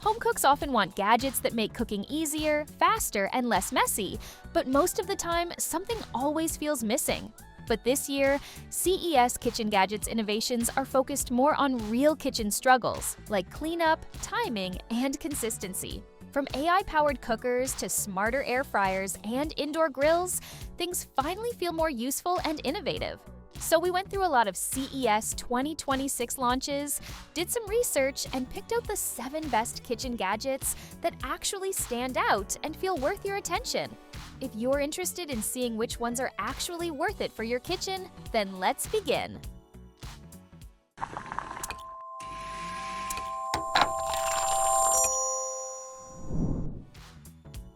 Home cooks often want gadgets that make cooking easier, faster, and less messy, but most of the time, something always feels missing. But this year, CES kitchen gadgets innovations are focused more on real kitchen struggles, like cleanup, timing, and consistency. From AI-powered cookers to smarter air fryers and indoor grills, things finally feel more useful and innovative. So we went through a lot of CES 2026 launches, did some research, and picked out the 7 best kitchen gadgets that actually stand out and feel worth your attention. If you're interested in seeing which ones are actually worth it for your kitchen, then let's begin.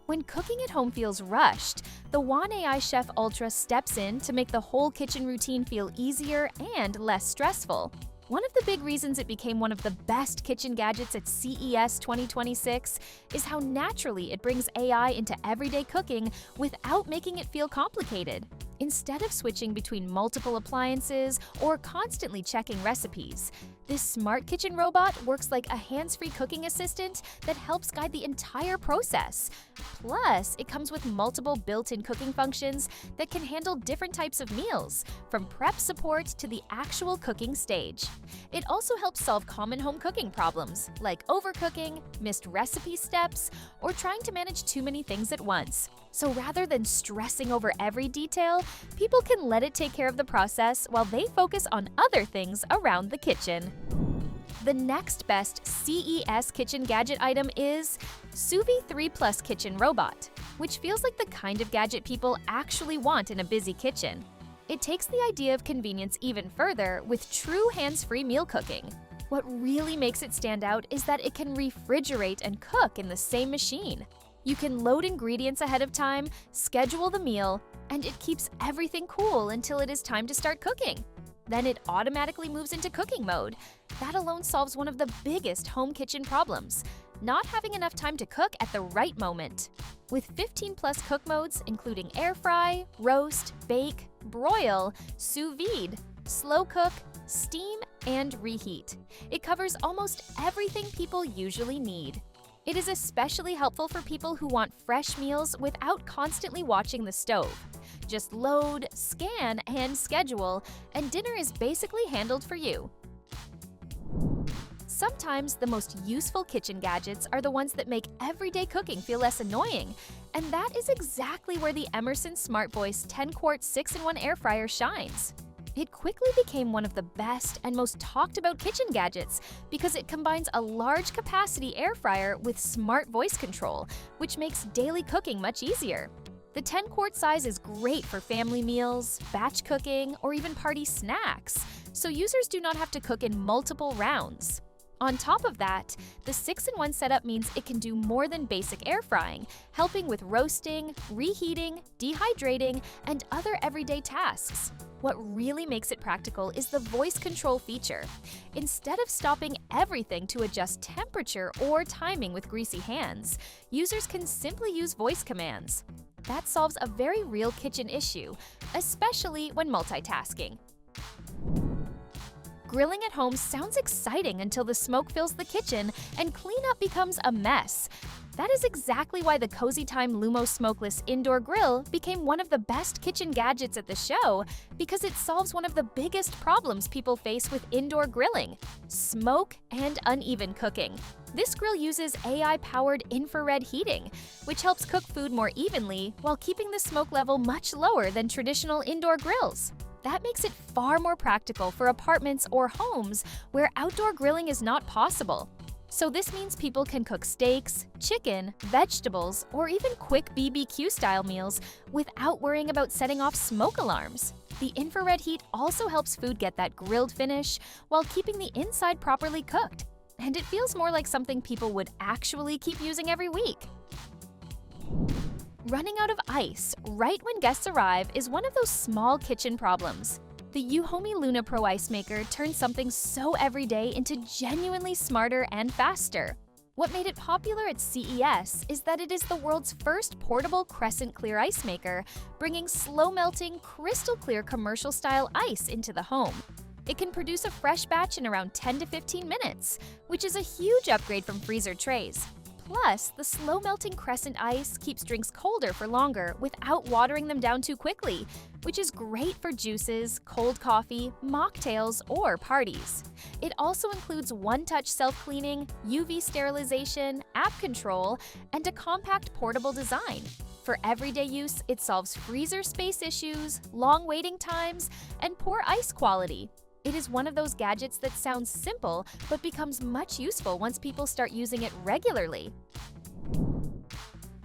When cooking at home feels rushed, the Wan AIChef Ultra steps in to make the whole kitchen routine feel easier and less stressful. One of the big reasons it became one of the best kitchen gadgets at CES 2026 is how naturally it brings AI into everyday cooking without making it feel complicated. Instead of switching between multiple appliances or constantly checking recipes, this smart kitchen robot works like a hands-free cooking assistant that helps guide the entire process. Plus, it comes with multiple built-in cooking functions that can handle different types of meals, from prep support to the actual cooking stage. It also helps solve common home cooking problems, like overcooking, missed recipe steps, or trying to manage too many things at once. So rather than stressing over every detail, people can let it take care of the process while they focus on other things around the kitchen. The next best CES kitchen gadget item is Suvie 3 Plus Kitchen Robot, which feels like the kind of gadget people actually want in a busy kitchen. It takes the idea of convenience even further with true hands-free meal cooking. What really makes it stand out is that it can refrigerate and cook in the same machine. You can load ingredients ahead of time, schedule the meal, and it keeps everything cool until it is time to start cooking. Then it automatically moves into cooking mode. That alone solves one of the biggest home kitchen problems, not having enough time to cook at the right moment. With 15 plus cook modes, including air fry, roast, bake, broil, sous vide, slow cook, steam, and reheat, it covers almost everything people usually need. It is especially helpful for people who want fresh meals without constantly watching the stove. Just load, scan, and schedule, and dinner is basically handled for you. Sometimes the most useful kitchen gadgets are the ones that make everyday cooking feel less annoying, and that is exactly where the Emerson Smartvoice 10-quart 6-in-1 air fryer shines. It quickly became one of the best and most talked about kitchen gadgets because it combines a large capacity air fryer with smart voice control, which makes daily cooking much easier. The 10-quart size is great for family meals, batch cooking, or even party snacks, so users do not have to cook in multiple rounds. On top of that, the 6-in-1 setup means it can do more than basic air frying, helping with roasting, reheating, dehydrating, and other everyday tasks. What really makes it practical is the voice control feature. Instead of stopping everything to adjust temperature or timing with greasy hands, users can simply use voice commands. That solves a very real kitchen issue, especially when multitasking. Grilling at home sounds exciting until the smoke fills the kitchen and cleanup becomes a mess. That is exactly why the Cozytime Lumo Smokeless indoor grill became one of the best kitchen gadgets at the show, because it solves one of the biggest problems people face with indoor grilling: smoke and uneven cooking. This grill uses AI-powered infrared heating, which helps cook food more evenly while keeping the smoke level much lower than traditional indoor grills. That makes it far more practical for apartments or homes where outdoor grilling is not possible. So this means people can cook steaks, chicken, vegetables, or even quick BBQ-style meals without worrying about setting off smoke alarms. The infrared heat also helps food get that grilled finish while keeping the inside properly cooked. And it feels more like something people would actually keep using every week. Running out of ice right when guests arrive is one of those small kitchen problems. The Euhomy Luna Pro Icemaker turns something so everyday into genuinely smarter and faster. What made it popular at CES is that it is the world's first portable crescent-clear ice maker, bringing slow-melting, crystal-clear commercial-style ice into the home. It can produce a fresh batch in around 10 to 15 minutes, which is a huge upgrade from freezer trays. Plus, the slow-melting crescent ice keeps drinks colder for longer without watering them down too quickly, which is great for juices, cold coffee, mocktails, or parties. It also includes one-touch self-cleaning, UV sterilization, app control, and a compact portable design. For everyday use, it solves freezer space issues, long waiting times, and poor ice quality. It is one of those gadgets that sounds simple, but becomes much useful once people start using it regularly.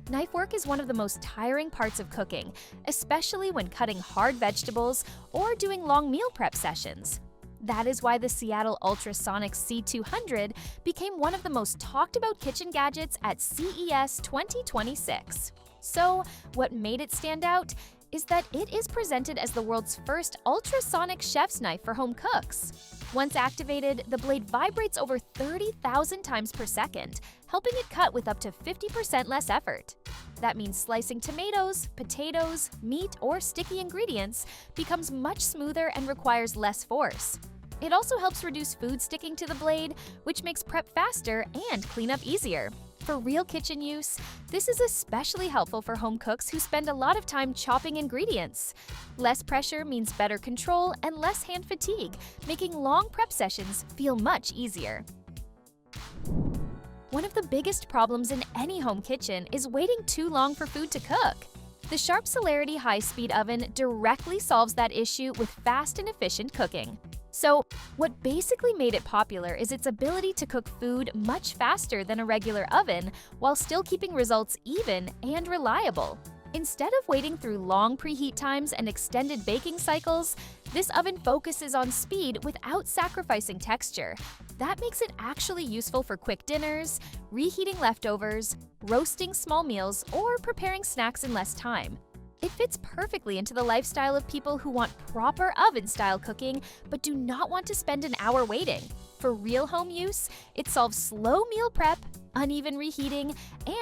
Knife work is one of the most tiring parts of cooking, especially when cutting hard vegetables or doing long meal prep sessions. That is why the Seattle Ultrasonics C200 became one of the most talked about kitchen gadgets at CES 2026. So, what made it stand out is that it is presented as the world's first ultrasonic chef's knife for home cooks. Once activated, the blade vibrates over 30,000 times per second, helping it cut with up to 50% less effort. That means slicing tomatoes, potatoes, meat, or sticky ingredients becomes much smoother and requires less force. It also helps reduce food sticking to the blade, which makes prep faster and cleanup easier. For real kitchen use, this is especially helpful for home cooks who spend a lot of time chopping ingredients. Less pressure means better control and less hand fatigue, making long prep sessions feel much easier. One of the biggest problems in any home kitchen is waiting too long for food to cook. The Sharp Celerity high-speed oven directly solves that issue with fast and efficient cooking. So, what basically made it popular is its ability to cook food much faster than a regular oven while still keeping results even and reliable. Instead of waiting through long preheat times and extended baking cycles, this oven focuses on speed without sacrificing texture. That makes it actually useful for quick dinners, reheating leftovers, roasting small meals, or preparing snacks in less time. It fits perfectly into the lifestyle of people who want proper oven-style cooking but do not want to spend an hour waiting. For real home use, it solves slow meal prep, uneven reheating,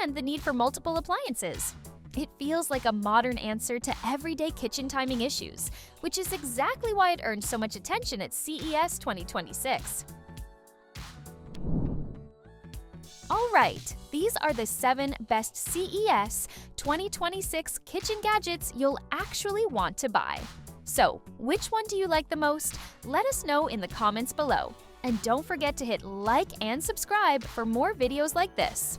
and the need for multiple appliances. It feels like a modern answer to everyday kitchen timing issues, which is exactly why it earned so much attention at CES 2026. Alright, these are the 7 best CES 2026 kitchen gadgets you'll actually want to buy. So, which one do you like the most? Let us know in the comments below. And don't forget to hit like and subscribe for more videos like this.